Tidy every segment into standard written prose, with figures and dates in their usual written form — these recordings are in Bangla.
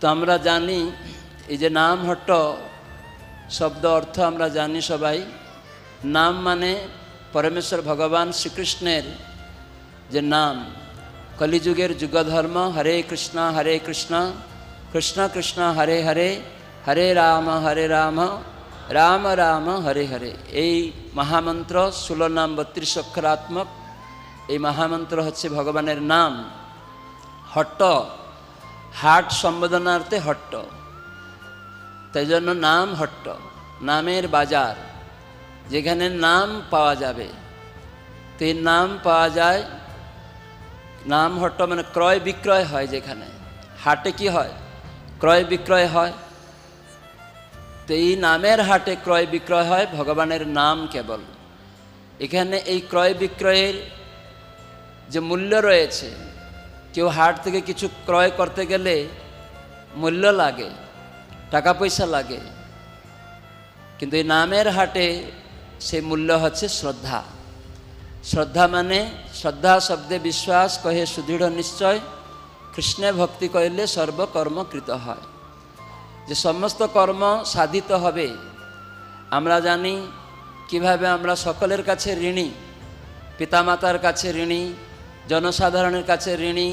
তো আমরা জানি এই যে নাম হট্ট শব্দ অর্থ আমরা জানি সবাই। নাম মানে পরমেশ্বর ভগবান শ্রীকৃষ্ণের যে নাম, কলিযুগের যুগধর্ম, হরে কৃষ্ণ কৃষ্ণ কৃষ্ণ হরে হরে, হরে রাম রাম রাম হরে হরে। এই মহামন্ত্র 16 নাম 32 অক্ষরাত্মক। এই মহামন্ত্র হচ্ছে ভগবানের নাম। হট্ট হাট সম্বোধনার্থে হট্ট, তাই জন্য নাম হট্ট, নামের বাজার, যেখানে নাম পাওয়া যাবে। তো এই নাম পাওয়া যায়, নাম হট্ট মানে ক্রয় বিক্রয় হয়। যেখানে হাটে কি হয়? ক্রয় বিক্রয় হয়। তো এই নামের হাটে ক্রয় বিক্রয় হয় ভগবানের নাম কেবল। এখানে এই ক্রয় বিক্রয়ের যে মূল্য রয়েছে, কেউ হাট থেকে কিছু ক্রয় করতে গেলে মূল্য লাগে, টাকা পয়সা লাগে, কিন্তু এই নামের হাটে সেই মূল্য হচ্ছে শ্রদ্ধা। শ্রদ্ধা মানে শ্রদ্ধা শব্দে বিশ্বাস কহে সুদৃঢ় নিশ্চয়, কৃষ্ণে ভক্তি করিলে সর্বকর্ম কৃত হয়। যে সমস্ত কর্ম সাধিত হবে। আমরা জানি কিভাবে আমরা সকলের কাছে ঋণী, পিতামাতার কাছে ঋণী, জনসাধারণের কাছে ঋণী,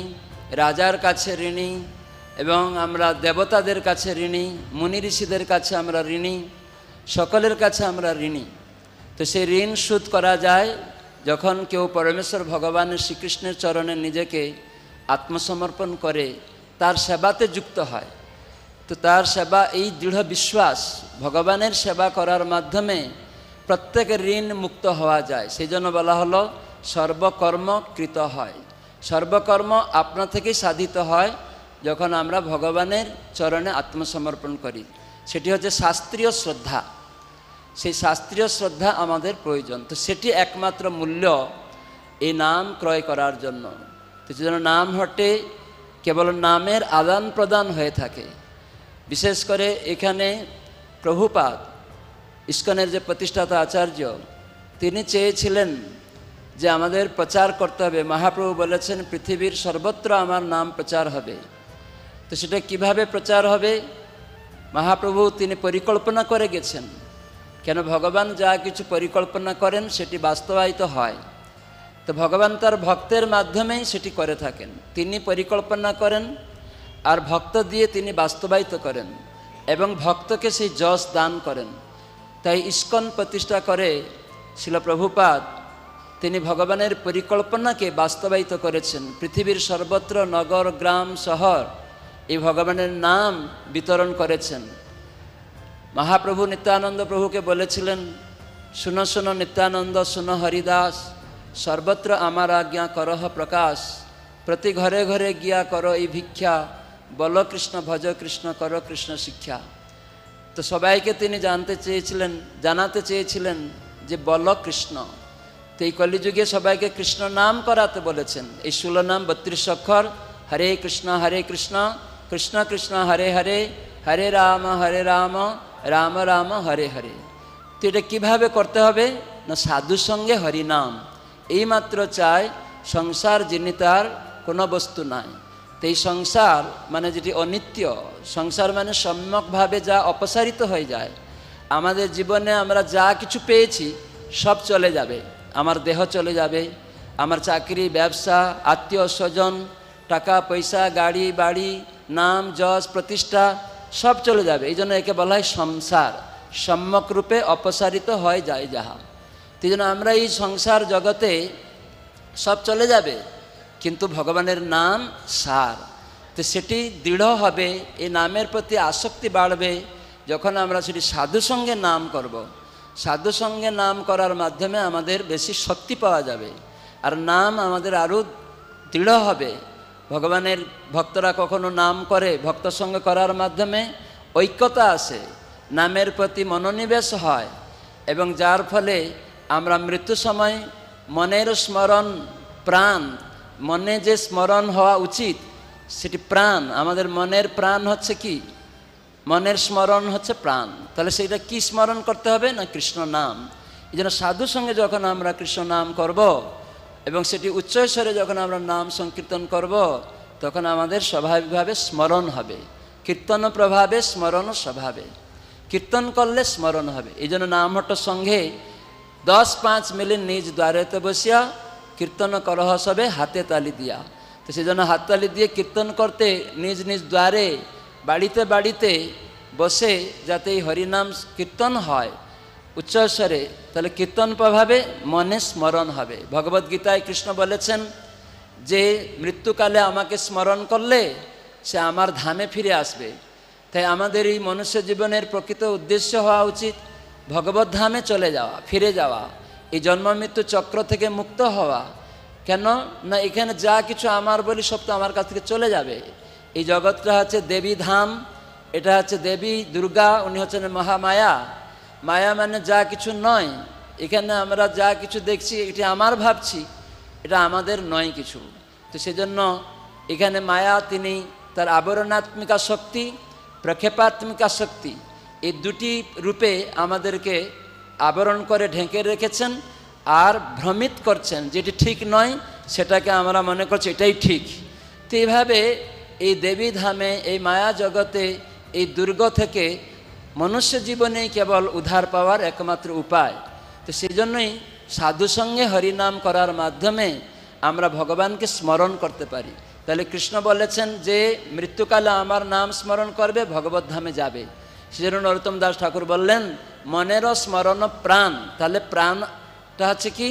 রাজার কাছে ঋণী, এবং আমরা দেবতাদের কাছে ঋণী, মুনি ঋষিদের কাছে আমরা ঋণী, সকলের কাছে আমরা ঋণী। তো সেই ঋণ শোধ করা যায় যখন কেউ পরমেশ্বর ভগবানের শ্রীকৃষ্ণের চরণে নিজেকে আত্মসমর্পণ করে, তার সেবাতে যুক্ত হয়। তো তার সেবা, এই দৃঢ় বিশ্বাস, ভগবানের সেবা করার মাধ্যমে প্রত্যেকের ঋণ মুক্ত হওয়া যায়। সেই জন্য বলা হলো সর্বকর্ম কৃত হয়। সর্বকর্ম আপনা থেকেই সাধিত হয় যখন আমরা ভগবানের চরণে আত্মসমর্পণ করি। সেটি হচ্ছে শাস্ত্রীয় শ্রদ্ধা। সেই শাস্ত্রীয় শ্রদ্ধা আমাদের প্রয়োজন। তো সেটি একমাত্র মূল্য এই নাম ক্রয় করার জন্য। তো সেজন্য নাম হটে কেবল নামের আদান প্রদান হয়ে থাকে। বিশেষ করে এখানে প্রভুপাদ, ইস্কনের যে প্রতিষ্ঠাতা আচার্য, তিনি চেয়েছিলেন যে আমাদের প্রচার করতে হবে। মহাপ্রভু বলেছেন পৃথিবীর সর্বত্র আমার নাম প্রচার হবে। তো সেটা কিভাবে প্রচার হবে? মহাপ্রভু তিনি পরিকল্পনা করে গেছেন। কেন ভগবান যা কিছু পরিকল্পনা করেন সেটি বাস্তবায়িত হয়। তো ভগবান তার ভক্তের মাধ্যমেই সেটি করে থাকেন। তিনি পরিকল্পনা করেন আর ভক্ত দিয়ে তিনি বাস্তবায়িত করেন এবং ভক্তকে সেই যশ দান করেন। তাই ইস্কন প্রতিষ্ঠা করে শিল প্রভুপাদ তিনি ভগবানের পরিকল্পনাকে বাস্তবায়িত করেছেন। পৃথিবীর সর্বত্র নগর, গ্রাম, শহর এই ভগবানের নাম বিতরণ করেছেন। মহাপ্রভু নিত্যানন্দ প্রভুকে বলেছিলেন, শুনো শুনো নিত্যানন্দ, শুনো হরিদাস, সর্বত্র আমার আজ্ঞা করহ প্রকাশ, প্রতি ঘরে ঘরে গিয়া করো এই ভিক্ষা, বলো কৃষ্ণ ভজ কৃষ্ণ করো কৃষ্ণ শিক্ষা। তো সবাইকে তিনি জানাতে চেয়েছিলেন যে বলো কৃষ্ণ। তো এই কলিযুগে সবাইকে কৃষ্ণ নাম করাতে বলেছেন। এই 16 নাম 32 অক্ষর, হরে কৃষ্ণ কৃষ্ণ কৃষ্ণ হরে হরে, হরে রাম রাম রাম হরে হরে। তো এটা কীভাবে করতে হবে না, সাধুর সঙ্গে হরিনাম এইমাত্র চাই। সংসার যিনি, তার কোনো বস্তু নাই। তো এই সংসার মানে যেটি অনিত্য, সংসার মানে সম্যকভাবে যা অপসারিত হয়ে যায়। আমাদের জীবনে আমরা যা কিছু পেয়েছি সব চলে যাবে। আমার দেহ চলে যাবে, আমার চাকরি, ব্যবসা, আত্মীয় স্বজন, টাকা পয়সা, গাড়ি বাড়ি, নাম যশ প্রতিষ্ঠা সব চলে যাবে। এই জন্য একে বলা হয় সংসার, সম্যক রূপে অপসারিত হয়ে যায় যাহা। এই জন্য আমরা এই সংসার জগতে সব চলে যাবে, কিন্তু ভগবানের নাম সার। তো সেটি দৃঢ় হবে, এই নামের প্রতি আসক্তি বাড়বে যখন আমরা সেটি সাধু সঙ্গে নাম করব। সাধু সঙ্গে নাম করার মাধ্যমে আমাদের বেশি শক্তি পাওয়া যাবে, আর নাম আমাদের আরও দৃঢ় হবে। ভগবানের ভক্তরা কখনো নাম করে, ভক্ত সঙ্গে করার মাধ্যমে ঐক্যতা আসে, নামের প্রতি মনোনিবেশ হয়, এবং যার ফলে আমরা মৃত্যু সময় মনের স্মরণ, প্রাণ, মনে যে স্মরণ হওয়া উচিত সেটি প্রাণ। আমাদের মনের প্রাণ হচ্ছে কি? মনের স্মরণ হচ্ছে প্রাণ। তাহলে সেইটা কি স্মরণ করতে হবে না, কৃষ্ণ নাম। এই জন্য সাধুর সঙ্গে যখন আমরা কৃষ্ণ নাম করব এবং সেটি উচ্চস্বরে যখন আমরা নাম সংকীর্তন করব, তখন আমাদের স্বাভাবিকভাবে স্মরণ হবে। কীর্তন প্রভাবে স্মরণ স্বভাবে। কীর্তন করলে স্মরণ হবে। এই জন্য নামহট্ট সঙ্গে 10-5 মিলে নিজ দ্বারেতে বসিয়া কীর্তন করহ সবে হাতে তালি দিয়া। তো সেই জন্য হাততালি দিয়ে কীর্তন করতে নিজ নিজ দ্বারে বাড়িতে বাড়িতে বসে যাতে এই হরিনাম কীর্তন হয় উচ্চস্বরে, তাহলে কীর্তন প্রভাবে মনে স্মরণ হবে। ভগবদ্গীতায় কৃষ্ণ বলেছেন যে মৃত্যুকালে আমাকে স্মরণ করলে সে আমার ধামে ফিরে আসবে। তাই আমাদের এই মনুষ্য জীবনের প্রকৃত উদ্দেশ্য হওয়া উচিত ভগবত ধামে চলে যাওয়া, ফিরে যাওয়া, এই জন্ম মৃত্যু চক্র থেকে মুক্ত হওয়া। কেন না এখানে যা কিছু আমার বলি সব তো আমার কাছ থেকে চলে যাবে। এই জগৎটা হচ্ছে দেবী ধাম, এটা হচ্ছে দেবী দুর্গা, উনি হচ্ছেন মহামায়া। মায়া মানে যা কিছু নয়। এখানে আমরা যা কিছু দেখছি এটি আমার ভাবছি, এটা আমাদের নয় কিছু। তো সেজন্য এখানে মায়া তিনি তার আবরণাত্মিকা শক্তি, প্রক্ষেপাত্মিকা শক্তি, এই দুটি রূপে আমাদেরকে আবরণ করে ঢেকে রেখেছেন আর ভ্রমিত করছেন। যেটি ঠিক নয় সেটাকে আমরা মনে করছি এটাই ঠিক। তো এইভাবে এই দেবী ধামে, এই মায়া জগতে, এই দুর্গ থেকে মনুষ্য জীবনেই কেবল উদ্ধার পাওয়ার একমাত্র উপায়। তো সেই জন্যই সাধুসঙ্গে হরিনাম করার মাধ্যমে আমরা ভগবানকে স্মরণ করতে পারি। তাহলে কৃষ্ণ বলেছেন যে মৃত্যুকালে আমার নাম স্মরণ করবে ভগবত ধামে যাবে। সেজন্য নরোত্তম দাস ঠাকুর বললেন মনেরও স্মরণ প্রাণ। তাহলে প্রাণটা হচ্ছে কি,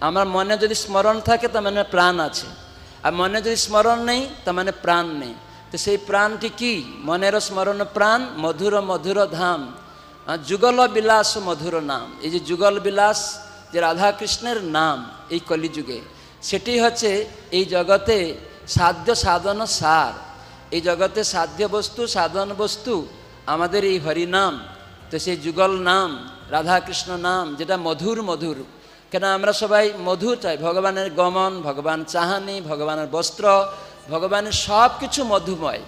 আমার মনে যদি স্মরণ থাকে তার মানে প্রাণ আছে, আর মনে যদি স্মরণ নেই তার মানে প্রাণ নেই। তো সেই প্রাণটি কি? মনেরও স্মরণ প্রাণ, মধুর মধুর ধাম, যুগল বিলাস মধুর নাম। এই যে যুগল বিলাস যে রাধাকৃষ্ণের নাম এই কলিযুগে, সেটি হচ্ছে এই জগতে সাধ্য সাধন সার। এই জগতে সাধ্য বস্তু, সাধন বস্তু আমাদের এই হরিনাম। তো সেই যুগল নাম, রাধাকৃষ্ণ নাম, যেটা মধুর মধুর। কেন আমরা সবাই মধু চাই, ভগবানের গমন, ভগবান চাহানি, ভগবানের বস্ত্র, ভগবানের সব কিছু মধুময়।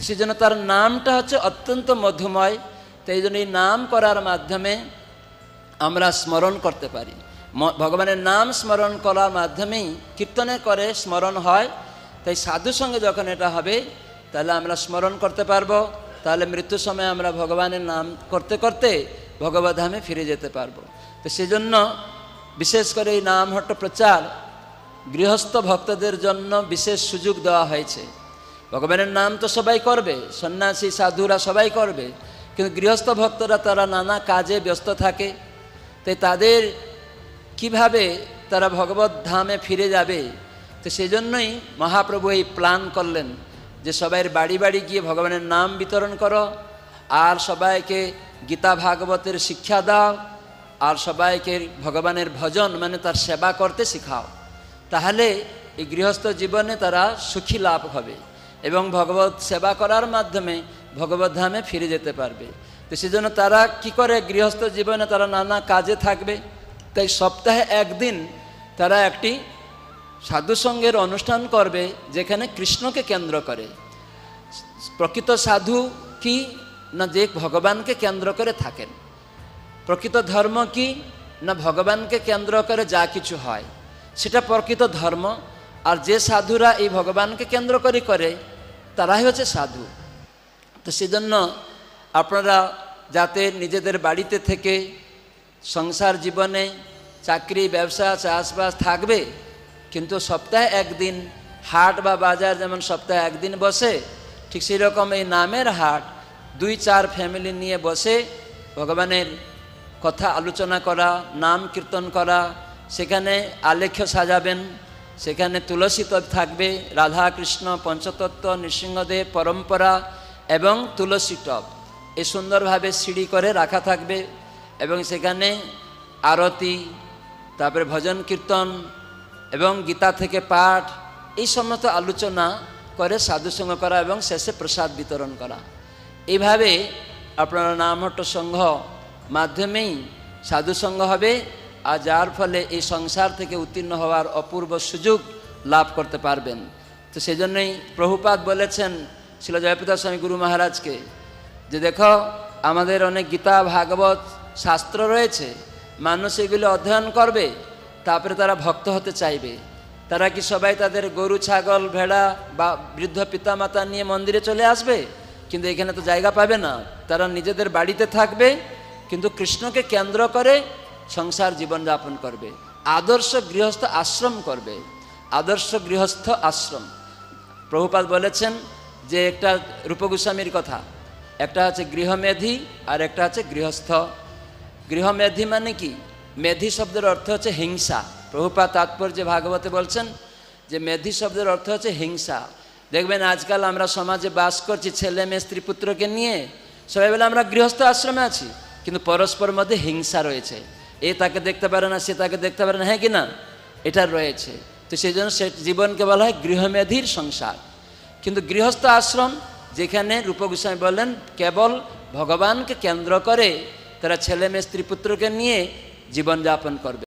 সেই জন্য তার নামটা হচ্ছে অত্যন্ত মধুময়। তো এই জন্য এই নাম করার মাধ্যমে আমরা স্মরণ করতে পারি। ভগবানের নাম স্মরণ করার মাধ্যমেই কীর্তনে করে স্মরণ হয়। তাই সাধু সঙ্গে যখন এটা হবে তাহলে আমরা স্মরণ করতে পারবো। তাহলে মৃত্যুর সময় আমরা ভগবানের নাম করতে করতে ভগবত ধামে ফিরে যেতে পারবো। তো সেজন্য বিশেষ করে এই নামহট্ট প্রচার গৃহস্থ ভক্তদের জন্য বিশেষ সুযোগ দেওয়া হয়েছে। ভগবানের নাম তো সবাই করবে, সন্ন্যাসী সাধুরা সবাই করবে, কিন্তু গৃহস্থ ভক্তরা তারা নানা কাজে ব্যস্ত থাকে। তাই তাদের কিভাবে তারা ভগবত ধামে ফিরে যাবে, তো সেই জন্যই মহাপ্রভু এই প্ল্যান করলেন যে সবাই বাড়ি বাড়ি গিয়ে ভগবানের নাম বিতরণ করো, আর সবাইকে গীতা ভাগবতের শিক্ষা দাও, আর সবাইকে ভগবানের ভজন মানে তার সেবা করতে শেখাও। তাহলে এই গৃহস্থ জীবনে তারা সুখী লাভ হবে এবং ভগবত সেবা করার মাধ্যমে ভগবত ধামে ফিরে যেতে পারবে। তো সেজন্য তারা কি করে, গৃহস্থ জীবনে তারা নানা কাজে থাকবে। তাই সপ্তাহে একদিন তারা একটি সাধুসঙ্গের অনুষ্ঠান করবে যেখানে কৃষ্ণকে কেন্দ্র করে। প্রকৃত সাধু কি না, যে ভগবানকে কেন্দ্র করে থাকেন। প্রকৃত ধর্ম কি না, ভগবানকে কেন্দ্র করে যা কিছু হয় সেটা প্রকৃত ধর্ম। আর যে সাধুরা এই ভগবানকে কেন্দ্র করে করে তারাই হচ্ছে সাধু। তো সেজন্য আপনারা যাতে নিজেদের বাড়িতে থেকে সংসার জীবনে চাকরি, ব্যবসা, চাষবাস থাকবে, কিন্তু সপ্তাহে একদিন হাট বা বাজার যেমন সপ্তাহে একদিন বসে, ঠিক সেই রকম এই নামের হাট 2-4 ফ্যামিলি নিয়ে বসে ভগবানের কথা আলোচনা করা, নাম কীর্তন করা। সেখানে আলেখ্য সাজাবেন, সেখানে তুলসী তপ থাকবে, রাধা কৃষ্ণ পঞ্চতত্ত্ব, নৃসিংহদেব পরম্পরা এবং তুলসী টব এই সুন্দরভাবে সিঁড়ি করে রাখা থাকবে। এবং সেখানে আরতি, তারপরে ভজন কীর্তন এবং গীতা থেকে পাঠ, এই সমস্ত আলোচনা করে সাধুসঙ্গ করা এবং শেষে প্রসাদ বিতরণ করা। এইভাবে আপনারা নামহট্ট সংঘ মাধ্যমেই সাধুসঙ্গ হবে, আর যার ফলে এই সংসার থেকে উত্তীর্ণ হওয়ার অপূর্ব সুযোগ লাভ করতে পারবেন। তো সেই জন্যই প্রভুপাদ বলেছেন শ্রীল জয়প্রকাশ স্বামী গুরু মহারাজকে যে দেখো, আমাদের অনেক গীতা ভাগবত শাস্ত্র রয়েছে, মানুষ এগুলো অধ্যয়ন করবে, তারপরে তারা ভক্ত হতে চাইবে। তারা কি সবাই তাদের গরু, ছাগল, ভেড়া বা বৃদ্ধ পিতামাতা নিয়ে মন্দিরে চলে আসবে? কিন্তু এখানে তো জায়গা পাবে না, তারা নিজেদের বাড়িতে থাকবে কিন্তু কৃষ্ণকে কেন্দ্র করে সংসার জীবনযাপন করবে, আদর্শ গৃহস্থ আশ্রম করবে, আদর্শ গৃহস্থ আশ্রম। প্রভুপাদ বলেছেন যে একটা রূপগোস্বামীর কথা, একটা হচ্ছে গৃহমেধি আর একটা হচ্ছে গৃহস্থ। গৃহমেধি মানে কি? মেধি শব্দের অর্থ হচ্ছে হিংসা। প্রভুপাদ তাৎপর্যে ভাগবতে বলছেন যে মেধি শব্দের অর্থ হচ্ছে হিংসা। দেখবেন আজকাল আমরা সমাজে বাস করছি ছেলে মেয়ে স্ত্রী পুত্রকে নিয়ে, সবাই বলে আমরা গৃহস্থ আশ্রমে আছি, কিন্তু পরস্পর মধ্যে হিংসা রয়েছে, এ তাকে দেখতে পারে না, সে তাকে দেখতে পারে না, হ্যাঁ কি না? এটা রয়েছে। তো সেই জন্য সে জীবনকে বলা হয় গৃহমেধির সংসার। কিন্তু গৃহস্থ আশ্রম যেখানে রূপ গোস্বামী বললেন কেবল ভগবানকে কেন্দ্র করে তারা ছেলে মেয়ে স্ত্রী পুত্রকে নিয়ে জীবনযাপন করবে।